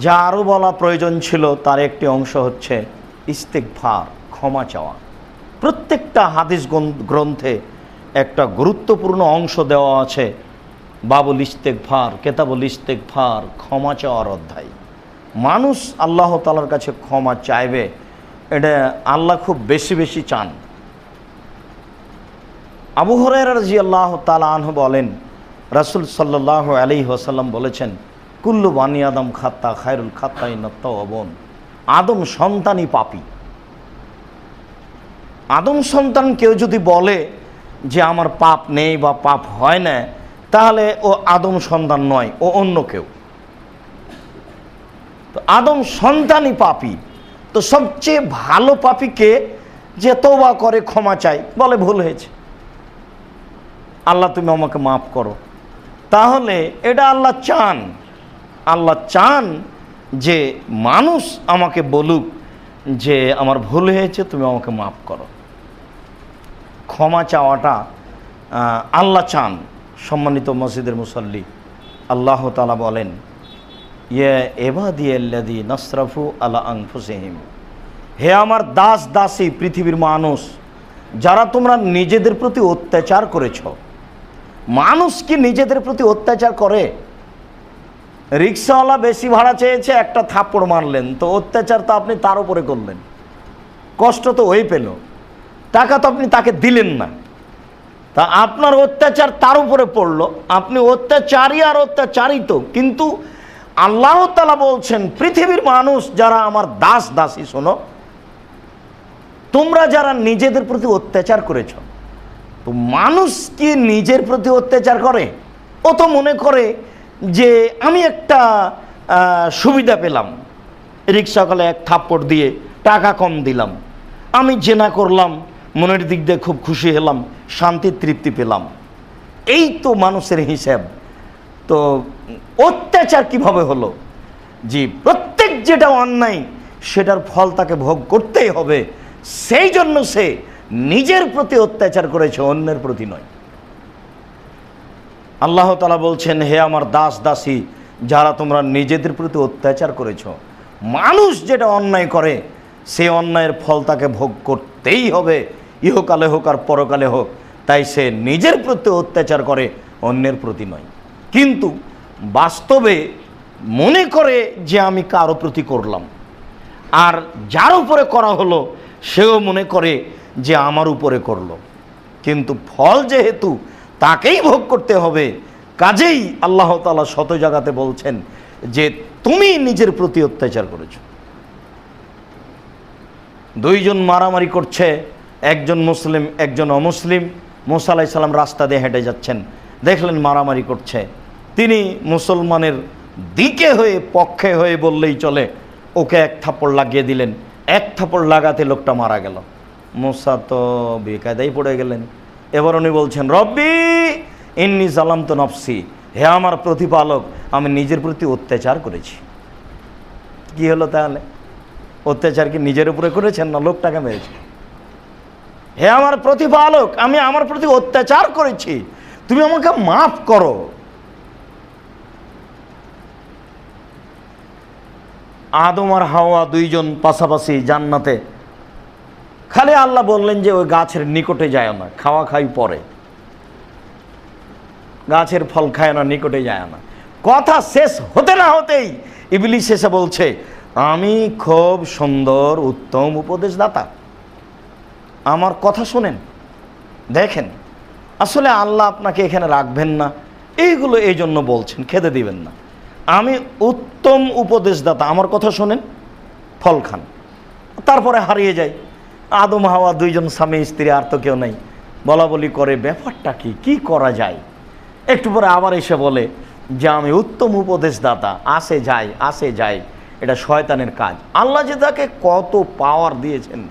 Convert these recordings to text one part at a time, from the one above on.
যা আরও বলা প্রয়োজন ছিল তার একটি অংশ হচ্ছে ইস্তেগফার, ক্ষমা চাওয়া। প্রত্যেকটা হাদিস গ্রন্থে একটা গুরুত্বপূর্ণ অংশ দেওয়া আছে, বাবুল ইস্তেগফার, কেতাবুল ইস্তেগফার, ক্ষমা চাওয়ার অধ্যায়। মানুষ আল্লাহ তাআলার কাছে ক্ষমা চাইবে, এটা আল্লাহ খুব বেশি বেশি চান। আবু হুরায়রা রাদিয়াল্লাহু তাআলা আনহু বলেন, রাসূল সাল্লাল্লাহু আলাইহি ওয়াসাল্লাম বলেছেন, কুল্লু বানি আদম খাত্তা খায়রুল খাত্তাইন আত-তাওয়াবুন। আদম সন্তানই পাপী। আদম সন্তান কেউ যদি বলে যে আমার পাপ নেই বা পাপ হয় না, তাহলে ও আদম সন্তান নয়, ও অন্য কেউ। তো আদম সন্তানই পাপী। তো সবচেয়ে ভালো পাপী কে? যে তওবা করে, ক্ষমা চায়, বলে ভুল হয়েছে, আল্লাহ তুমি আমাকে মাফ করো। তাহলে এটা আল্লাহ চান। আল্লাহ চান যে মানুষ আমাকে বলুক যে আমার ভুল হয়েছে, তুমি আমাকে মাফ করো। ক্ষমা চাওয়াটা আল্লাহ চান। সম্মানিত মসজিদের মুসল্লি, আল্লাহ তাআলা বলেন, ইয়া ইবাদিয়াল্লাযী নাসরাফু আলা আনফুসিহিম, হে আমার দাস দাসী পৃথিবীর মানুষ, যারা তোমরা নিজেদের প্রতি অত্যাচার করেছ। মানুষ কি নিজেদের প্রতি অত্যাচার করে? রিক্সাওয়ালা বেশি ভাড়া চেয়েছে, একটা থাপ্পড় মারলেন, তো অত্যাচার তো আপনি তার উপরে করলেন, কষ্ট তো ওই পেল, টাকা তো আপনি তাকে দিলেন না, তা আপনার অত্যাচার তার উপরে পড়লো, আপনি অত্যাচারী আর অত্যাচারিত। কিন্তু আল্লাহ তাআলা বলছেন, পৃথিবীর মানুষ যারা আমার দাস দাসী, শোনো, তোমরা যারা নিজেদের প্রতি অত্যাচার করেছ। তো মানুষ কি নিজের প্রতি অত্যাচার করে? ও তো মনে করে যে আমি একটা সুবিধা পেলাম, রিক্সাওয়ালা এক থাপ্পড় দিয়ে টাকা কম দিলাম, আমি জেনা করলাম, মনের দিক দিয়ে খুব খুশি হলাম, শান্তি তৃপ্তি পেলাম। এই তো মানুষের হিসাব। তো অত্যাচার কিভাবে হলো? যে প্রত্যেক যেটা অন্যায় সেটার ফল তাকে ভোগ করতেই হবে, সেই জন্য সে নিজের প্রতি অত্যাচার করেছে, অন্যের প্রতি নয়। আল্লাহ তাআলা বলছেন, হে আমার দাস দাসী, যারা তোমরা নিজেদের প্রতি অত্যাচার করেছ। মানুষ যেটা অন্যায় করে সে অন্যায়ের ফল তাকে ভোগ করতেই হবে, ইহকালে হোক আর পরকালে হোক। তাই সে নিজের প্রতি অত্যাচার করে, অন্যের প্রতি নয়। কিন্তু বাস্তবে মনে করে যে আমি কারো প্রতি করলাম, আর যার উপরে করা হলো সেও মনে করে যে আমার উপরে করলো। কিন্তু ফল যেহেতু তাকেই ভোগ করতে হবে, কাজেই আল্লাহ তাআলা শত জায়গাতে বলছেন যে তুমি নিজের প্রতি অত্যাচার করেছো। দুইজন মারামারি করছে, একজন মুসলিম একজন অমুসলিম। মুসা আলাইহিস সালাম রাস্তা দিয়ে হেঁটে যাচ্ছেন, দেখলেন মারামারি করছে। তিনি মুসলমানের দিকে হয়ে, পক্ষে হয়ে বললেই চলে, ওকে এক থাপ্পড় লাগিয়ে দিলেন। এক থাপ্পড় লাগাতে লোকটা মারা গেল। মুসা তো বেকায়দায় পড়ে গেলেন। এবার উনি বলছেন, রব্বি ইন্নী যালামতু নফসি, হে আমার প্রতিপালক, আমি নিজের প্রতি অত্যাচার করেছি। কি হলো তাহলে? অত্যাচার কি নিজের উপরে করেছেন না লোকটাকে মেরেছেন? হে আমার প্রতিপালক, আমি আমার প্রতি অত্যাচার করেছি, তুমি আমাকে মাফ করো। আদম আর হাওয়া দুইজন পাশাপাশি জান্নাতে। খালি আল্লাহ বললেন যে ওই গাছের নিকটে যায় না, খাওয়া খাই পরে, গাছের ফল খায় না, নিকটে যায় না। কথা শেষ হতে না হতেই ইবলিস এসে বলছে, আমি খুব সুন্দর উত্তম উপদেশদাতা, আমার কথা শোনেন। দেখেন, আসলে আল্লাহ আপনাকে এখানে রাখবেন না, এইগুলো এই জন্য বলছেন, খেতে দিবেন না। আমি উত্তম উপদেশদাতা, আমার কথা শোনেন, ফল খান। তারপরে হারিয়ে যায়। আদম হাওয়া দুইজন স্বামী স্ত্রী, আর তো কেউ নেই। বলা বলি করে, ব্যাপারটা কি, কি করা যায়? একটু পরে আবার এসে বলে যে আমি উত্তম উপদেশদাতা, আসে যাই আসে যাই। এটা শয়তানের কাজ। আল্লাহ যে তাকে কত পাওয়ার দিয়েছেন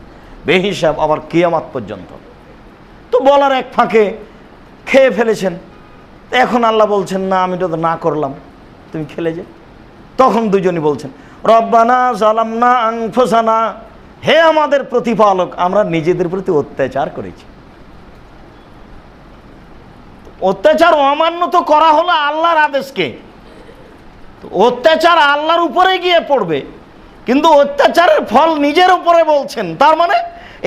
বেহিসাব, আবার কিয়ামত পর্যন্ত। তো বলার এক ফাঁকে খেয়ে ফেলেছেন। এখন আল্লাহ বলছেন, না আমি তো না করলাম, তুমি খেলে যে। তখন দুজনই বলছেন, রব্বানা যালামনা আনফুসানা, হে আমাদের প্রতিপালক, আমরা নিজেদের প্রতি অত্যাচার করেছি। অত্যাচার অমান্য তো করা হলো আল্লাহর আদেশকে। তো অত্যাচার আল্লাহর উপরে গিয়ে পড়বে, কিন্তু অত্যাচারের ফল নিজের উপরে বলছেন, তার মানে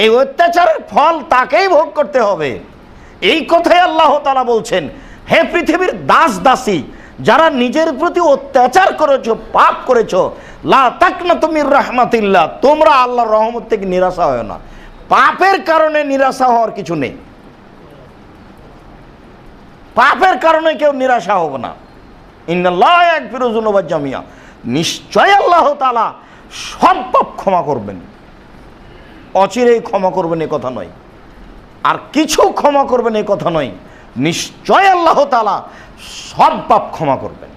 এই অত্যাচারের ফল তাকেই ভোগ করতে হবে। এই কথাই আল্লাহ তাআলা বলছেন, হে পৃথিবীর দাস দাসী, যারা নিজের প্রতি অত্যাচার করেছো, পাপ করেছো, লা তাকনাতু মির রাহমাতিল্লাহ, তোমরা আল্লাহর রহমত থেকে নিরাশা হয় না। পাপের কারণে নিরাশা হওয়ার কিছু নেই, পাপের কারণে কেউ নিরাশা হবে না। ইন্নাল্লাহ ইয়াগফিরু যুনুবা জামিয়া, নিশ্চয় আল্লাহ তাআলা সব পাপ ক্ষমা করবেন, অচিরেই ক্ষমা করবেন এ কথা নয়, আর কিছু ক্ষমা করবেন এ কথা নয়, নিশ্চয় আল্লাহ তাআলা সব পাপ ক্ষমা করবেন।